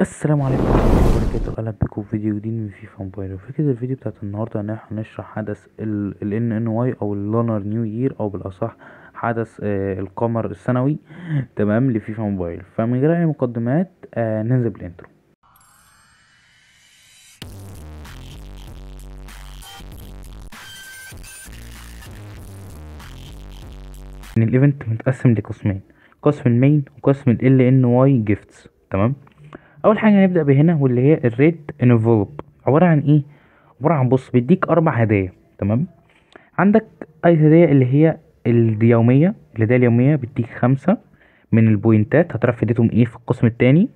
السلام عليكم ورحمة الله وبركاته. اهلا بكم في فيديو جديد من فيفا موبايل. فكرة الفيديو بتاعت النهاردة ان احنا هنشرح حدث ال NNY او اللونر نيو يير، او بالاصح حدث القمر السنوي تمام لفيفا موبايل. فمن غير اي مقدمات ننزل بالانترو. ان الايفنت متقسم لقسمين، قسم المين وقسم ال NNY جيفتس. تمام، اول حاجه هنبدا بهنا واللي هي الريد انفلوب. عباره عن ايه؟ عباره عن بص بيديك 4 هدايا. تمام، عندك اي هدية اللي هي اليومية. الهدايا اليومية بيديك 5 من البوينتات، هتعرف فديتهم ايه في القسم التاني.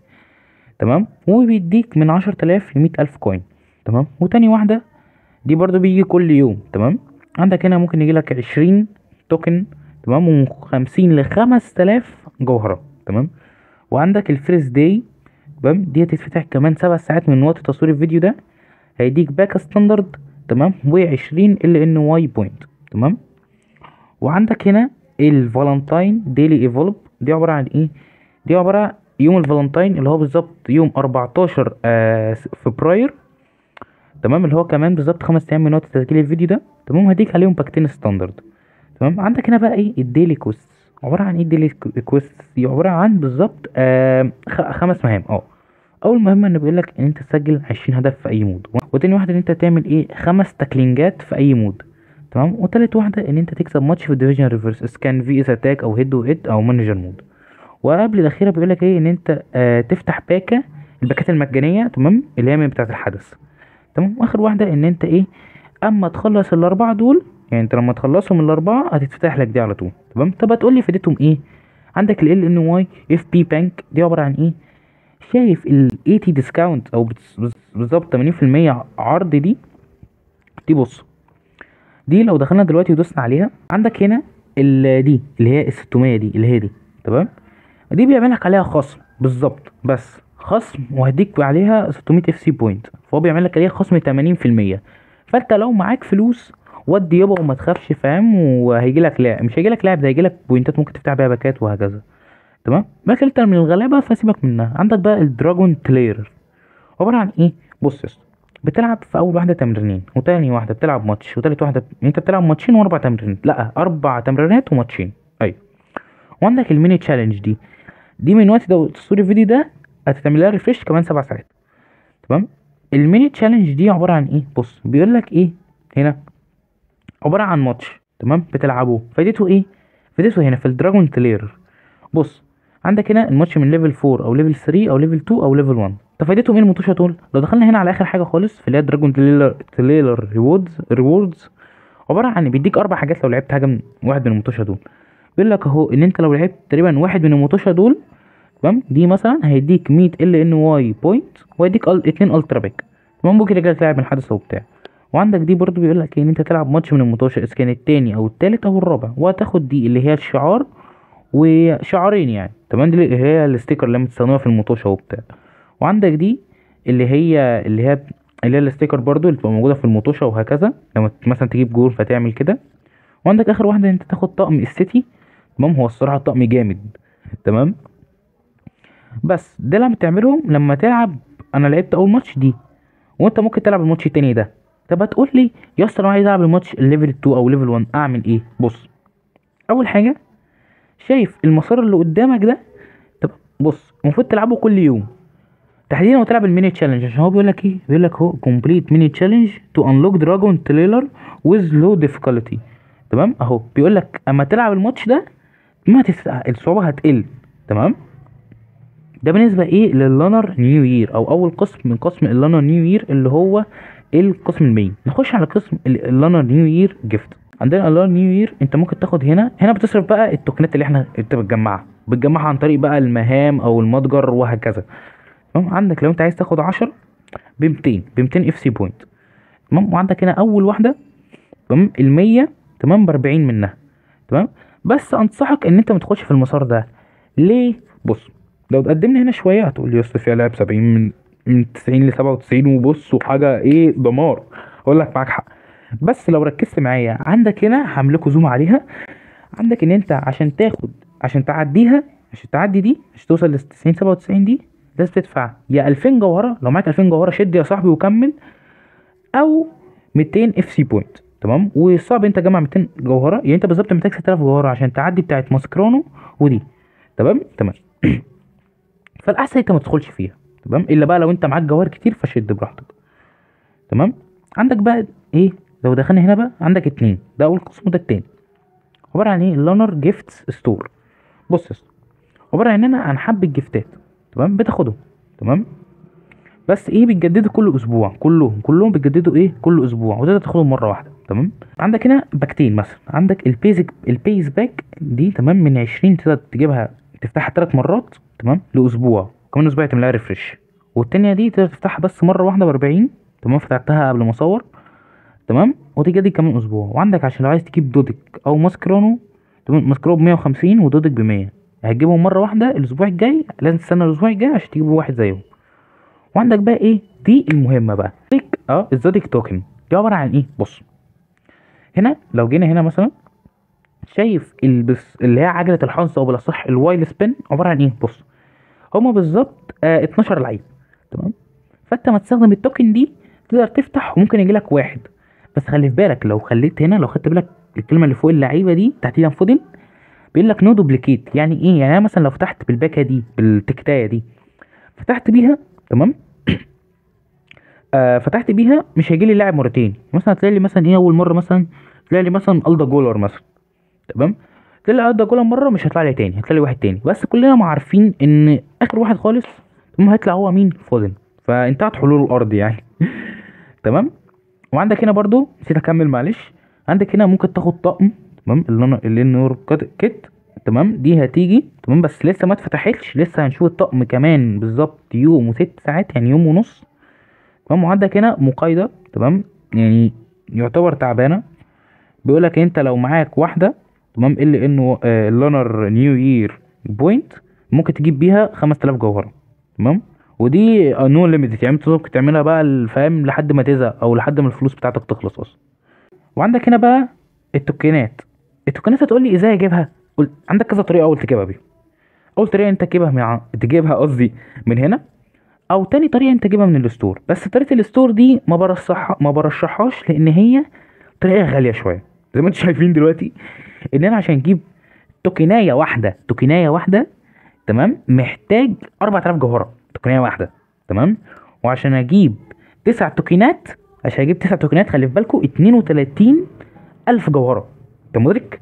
تمام، وبيديك من 10,000 ل100,000 كوين. تمام، وتاني واحدة دي برضو بيجي كل يوم. تمام، عندك هنا ممكن يجيلك 20 توكن. تمام، و50 ل5,000 جوهرة. تمام، وعندك الفيرست داي. تمام، دي هتتفتح كمان 7 ساعات من وقت تصوير الفيديو ده. هيديك باك ستاندرد. تمام، و20 LNY بوينت. تمام، وعندك هنا الفالنتاين ديلي ايفولب. دي عبارة عن ايه؟ دي عبارة يوم الفالنتاين اللي هو بالظبط يوم 14 فبراير. تمام، اللي هو كمان بالظبط 5 ايام من وقت تسجيل الفيديو ده. تمام، هديك عليهم باكتين ستاندرد. تمام، عندك هنا بقى ايه الديلي كويست. عبارة عن ايه الديلي كويست؟ دي عبارة عن بالظبط 5 مهام. اول مهمة ان بيقولك ان انت تسجل 20 هدف في اي مود، وتاني واحدة ان انت تعمل ايه 5 تاكلينجات في اي مود. تمام، وتالت واحدة ان انت تكسب ماتش في الديفيجن ريفرس اسكان في اس اتاك او هيد وهيد او مانجر مود. وقبل الاخيرة بيقولك ايه ان انت تفتح باكة، الباكات المجانية. تمام، اللي هي من بتاعة الحدث. تمام، واخر واحدة ان انت ايه اما تخلص الاربعة دول، يعني انت لما تخلصهم الاربعة هتتفتح لك دي على طول. تمام، طب هتقولي فادتهم ايه؟ عندك ال NY FP بانك. دي عبارة عن ايه؟ شايف ال 80 ديسكاونت او بالظبط 80% عرض دي بص، دي لو دخلنا دلوقتي ودوسنا عليها عندك هنا دي اللي هي ال 600 دي اللي هي دي. تمام، دي بيعمل لك عليها خصم بالظبط، بس خصم وهديك عليها 600 FC بوينت، فهو بيعمل لك عليها خصم 80%. فانت لو معاك فلوس ودي يابا وما تخافش، فاهم؟ وهيجي لك لاعب، مش هيجي لك لاعب، ده هيجي لك بوينتات ممكن تفتح بيها باكات وهكذا. تمام، لكن انت من الغلابه فسيبك منها. عندك بقى الدراجون تلير. عباره عن ايه؟ بص يا اسطى، بتلعب في اول واحده تمرينين، وتاني واحده بتلعب ماتش، وتالت واحده انت بتلعب ماتشين واربع تمرينات، لا 4 تمرينات وماتشين. ايوه، وعندك الميني تشالنج دي من وقت ده تصوير الفيديو ده هتتعمل لها ريفريش كمان 7 ساعات. تمام، الميني تشالنج دي عباره عن ايه؟ بص بيقول لك ايه هنا، عباره عن ماتش. تمام، بتلعبه. فايدته ايه؟ فايدته هنا في الدراجون تلير. بص، عندك هنا الماتش من ليفل 4 او ليفل 3 او ليفل 2 او ليفل 1. طب فايدتهم ايه المطوشه دول؟ لو دخلنا هنا على اخر حاجه خالص في اللي هي دراجون تليلر ريوردز، عباره عن بيديك 4 حاجات لو لعبت حاجه من واحد من المطوشه دول. بيقول لك اهو ان انت لو لعبت تقريبا واحد من المطوشه دول، تمام، دي مثلا هيديك 100 LNY بوينت، وهيديك 2 الترا باك. تمام، ممكن يجيلك لاعب من الحدث وبتاع. وعندك دي برضو بيقول لك ان انت تلعب ماتش من المطوشه اذا كان التاني او التالت او الرابع، وهتاخد دي اللي هي الشعار وشعارين يعني. تمام، دي اللي هي الستيكر اللي بتستخدمها في المطوشه وبتاع. وعندك دي اللي هي الستيكر برضو اللي بتبقى موجوده في المطوشه وهكذا، لما مثلا تجيب جول فتعمل كده. وعندك اخر واحده ان انت تاخد طقم السيتي. تمام، هو الصراحه طقم جامد. تمام، بس ده لما تعملهم لما تلعب. انا لعبت اول ماتش دي، وانت ممكن تلعب الماتش التاني ده. طب هتقول لي يا اسطى انا عايز العب الماتش الليفل 2 او ليفل 1، اعمل ايه؟ بص، اول حاجه شايف المسار اللي قدامك ده؟ طب بص، المفروض تلعبه كل يوم، تحديدا وتلعب الميني تشالنج، عشان هو بيقول لك ايه؟ بيقول لك هو كومبليت ميني تشالنج تو انلوك دراجون تريلر ويز لو ديفيكولتي. تمام، اهو بيقول لك اما تلعب الماتش ده ما الصعوبه هتقل. تمام، ده بالنسبه ايه لللانر نيو يير، او اول قسم من قسم اللانر نيو يير اللي هو القسم المين. نخش على قسم اللانر نيو يير جيفت. عندنا اللانر نيو يير انت ممكن تاخد هنا بتصرف بقى التوكنات اللي انت بتجمعها عن طريق بقى المهام او المتجر وهكذا. تمام، عندك لو انت عايز تاخد 10 ب 200 اف سي بوينت. تمام، وعندك هنا اول واحده، تمام، ال 100، تمام، ب 40 منها. تمام، بس انصحك ان انت ما تخش في المسار ده. ليه؟ بص، لو تقدمنا هنا شويه هتقول لي يا اسطى فيها لاعب 70 من 90 ل 97 وبص وحاجه ايه دمار. اقول لك معاك حق، بس لو ركزت معايا عندك هنا هملكوا زوم عليها. عندك ان انت عشان تعديها، عشان تعدي دي، عشان توصل ل 90 97 دي، لازم تدفع يا 2000 جوهره، لو معاك 2000 جوهره شد يا صاحبي وكمل، او 200 اف سي بوينت. تمام. وصعب انت تجمع 200 جوهره، يعني انت بالظبط محتاج 6000 جوهره عشان تعدي بتاعت ماسكرانو ودي. تمام تمام. فالاحسن انت ما تدخلش فيها. تمام. الا بقى لو انت معاك جواهر كتير فشد براحتك. تمام. عندك بقى ايه، لو دخلنا هنا بقى عندك اتنين، ده اول قسم وده التاني. عباره عن ايه؟ لونر جيفتس ستور. بص يا اسطى، عباره عن عن حبه جيفتات. تمام. بتاخدهم. تمام. بس ايه، بيتجددوا كل اسبوع، كلهم بيتجددوا ايه كل اسبوع، وده تاخدهم مره واحده. تمام. عندك هنا باكتين مثلا، عندك البيز باك دي. تمام. من 20 تقدر تجيبها تفتحها 3 مرات. تمام. لاسبوع، كمان اسبوع تعملها ريفرش. والتانية دي تقدر تفتحها بس مره واحده ب40. تمام. فتحتها قبل ما اصور. تمام. وتجدد كمان اسبوع. وعندك عشان لو عايز تجيب دودك او ماسكرانو. تمام. ماسكرانو ب150 ودودك ب100. هتجيبهم مره واحده الاسبوع الجاي، لازم تستنى الاسبوع الجاي عشان تجيب واحد زيهم. وعندك بقى ايه دي المهمه بقى، الزوديك توكن دي عباره عن ايه؟ بص هنا، لو جينا هنا مثلا، شايف اللي هي عجله الحظ او بالاصح الوايل سبين، عباره عن ايه؟ بص هما بالظبط 12 لعيب. تمام. فانت ما تستخدم التوكن دي تقدر تفتح وممكن يجي لك واحد. بس خلي في بالك، لو خليت هنا، لو خدت بالك الكلمه اللي فوق اللعيبه دي بتاعت ايدن فودن، بيقول لك نو دوبليكيت. يعني ايه؟ يعني انا مثلا لو فتحت بالباكه دي، بالتكتايه دي، فتحت بيها. تمام. فتحت بيها مش هيجي لي لاعب مرتين. مثلا تلاقي لي مثلا ايه، اول مره مثلا تلاقي لي مثلا الدا جولر مثلا. تمام. تلاقي لي الدا جولر مره مش هيطلع لي تاني، هتلاقي لي واحد تاني. بس كلنا ما عارفين ان اخر واحد خالص ثم هيطلع هو مين؟ فودن. فانتهت حلول الارض يعني. تمام. وعندك هنا برضو نسيت اكمل معلش، عندك هنا ممكن تاخد طقم. تمام. اللي نور كيت. تمام. دي هتيجي. تمام. بس لسه ما اتفتحتش، لسه هنشوف الطقم كمان بالظبط يوم و6 ساعات، يعني يوم ونص. تمام. وعندك هنا مقايضة. تمام. يعني يعتبر تعبانة. بيقولك انت لو معاك واحدة. تمام. اللي انه لونر نيو يير بوينت، ممكن تجيب بيها 5000 جوهرة. تمام. ودي نو ليميتد، يعني انت ممكن تعملها بقى الفهم لحد ما تزهق او لحد ما الفلوس بتاعتك تخلص اصلا. وعندك هنا بقى التوكينات. التوكينات هتقول لي ازاي اجيبها؟ عندك كذا طريقة اول تجيبها بيها. اول طريقة انت تجيبها تجيبها قصدي من هنا، او تاني طريقه انت تجيبها من الستور. بس طريقه الستور دي ما برشحهاش، لان هي طريقه غاليه شويه. زي ما انتم شايفين دلوقتي ان انا عشان اجيب توكينايه واحده. تمام. محتاج 4000 جوهره توكينايه واحده. تمام. وعشان اجيب 9 توكينات، عشان اجيب 9 توكينات خلي في بالكم 32000 جوهره. انت مدرك؟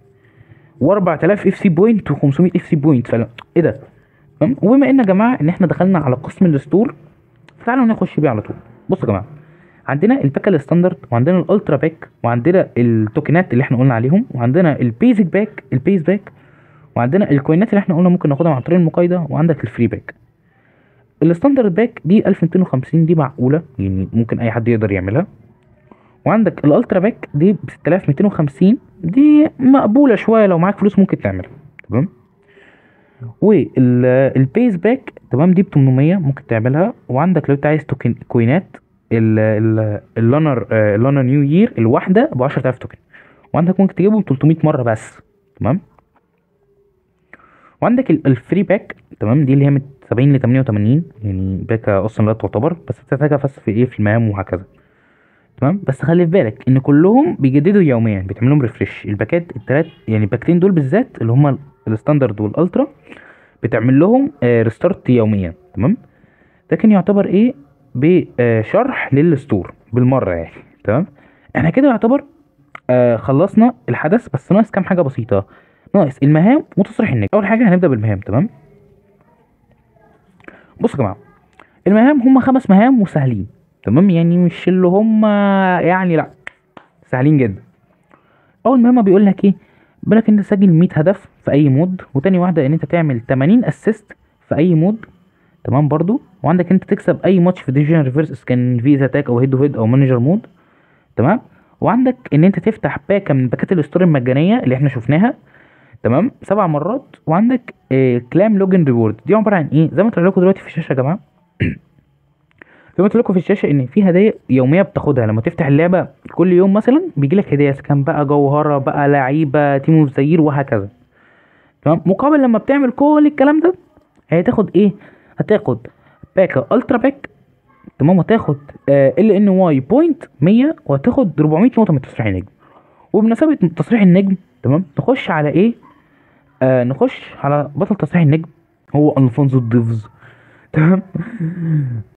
و4000 اف سي بوينت و500 اف سي بوينت. ايه ده؟ تمام. وبما ان يا جماعه ان احنا دخلنا على قسم الستور، تعالوا نخش بيه على طول. بصوا يا جماعه، عندنا الباك الستاندرد، وعندنا الالترا باك، وعندنا التوكنات اللي احنا قلنا عليهم، وعندنا البيز باك، وعندنا الكوينات اللي احنا قلنا ممكن ناخدها عن طريق المقايضه، وعندك الفري باك. الستاندرد باك دي 1250، دي معقوله يعني ممكن اي حد يقدر يعملها. وعندك الالترا باك دي ب 6250، دي مقبوله شويه لو معاك فلوس ممكن تعملها. تمام. والبيز باك تمام دي ب 800 ممكن تعملها. وعندك لو انت عايز كوينات، اللونر نيو يير الواحده ب 10000 توكن، وعندك ممكن تجيبهم 300 مره بس. تمام. وعندك الفري باك. تمام. دي اللي هي من 70 ل 88، يعني باكه اصلا لا تعتبر، بس بتحتاجها بس في ايه، في المهام وهكذا. تمام. بس خلي في بالك ان كلهم بيجددوا يوميا، بيتعمل لهم ريفرش. الباكات التلات، يعني الباكتين دول بالذات اللي هما الستاندرد والالترا، بتعمل لهم ريستارت يوميا. تمام. ده كان يعتبر ايه، بشرح للستور بالمره يعني. تمام. احنا كده يعتبر خلصنا الحدث، بس ناقص كام حاجه بسيطه. ناقص المهام وتصريح النجم. اول حاجه هنبدا بالمهام. تمام. بصوا يا جماعه، المهام هم 5 مهام وسهلين. تمام. يعني مش اللي هم يعني، لا، سهلين جدا. اول مهمه بيقول لك ايه؟ بيقول لك انت تسجل 100 هدف في اي مود، وتاني واحده ان انت تعمل 80 اسيست في اي مود. تمام برضو. وعندك انت تكسب اي ماتش في ديفيجن ريفرس، اذا كان فيزا اتاك او هيد تو هيد او مانجر مود. تمام. وعندك ان انت تفتح باكه من باكات الستور المجانيه اللي احنا شفناها. تمام. 7 مرات. وعندك كلام لوجن ريورد. دي عباره عن ايه؟ زي ما قلت لكم دلوقتي في الشاشه يا جماعه. زي ما قلت لكم في الشاشه ان في هدايا يوميه بتاخدها لما تفتح اللعبه. كل يوم مثلا بيجي لك هديه، كان بقى جوهره بقى، لعيبه، تيم اوف زير، وهكذا. تمام. مقابل لما بتعمل كل الكلام ده، هتاخد ايه؟ هتاخد باكا الترا باك، تمام، وهتاخد ال ان واي بوينت 100، وهتاخد 400 نقطه من تصريح النجم. وبمناسبه تصريح النجم، تمام، نخش على ايه؟ نخش على بطل تصريح النجم، هو الفونسو ديفز. تمام.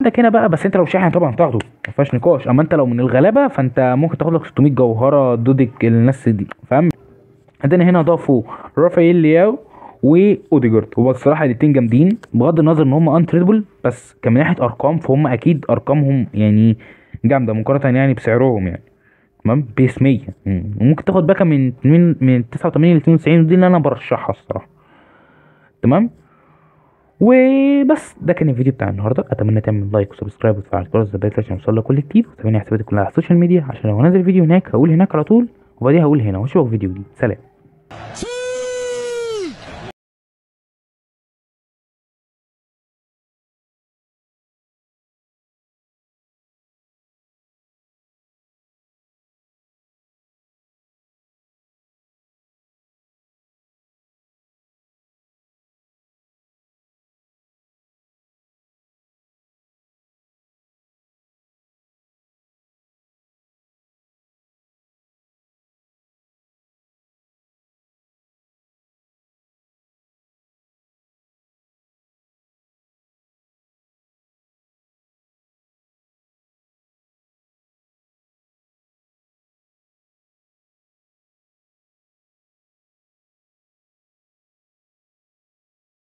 عندك هنا بقى، بس انت لو شاحن طبعا تاخده ما فيهاش نقاش، اما انت لو من الغلابه فانت ممكن تاخد لك 600 جوهره دوديك الناس دي، فاهم؟ عندنا هنا ضافوا رافائيل لياو واوديجارد. هو الصراحه الاتنين جامدين بغض النظر ان هم انتريدبل، بس كمن ناحيه ارقام فهم اكيد ارقامهم يعني جامده مقارنه يعني بسعرهم يعني. تمام، بيس 100. وممكن تاخد باكا من 89 ل 92، ودي اللي انا برشحها الصراحه. تمام. وبس ده كان الفيديو بتاع النهارده، اتمنى تعمل لايك وسبسكرايب وتفعل جرس الزر عشان يوصلك كل جديد، وتابعني حساباتي كلها على السوشيال ميديا عشان لو انزل فيديو هناك هقول هناك على طول، وبعديها هقول هنا، واشوفك فيديو جديد. سلام.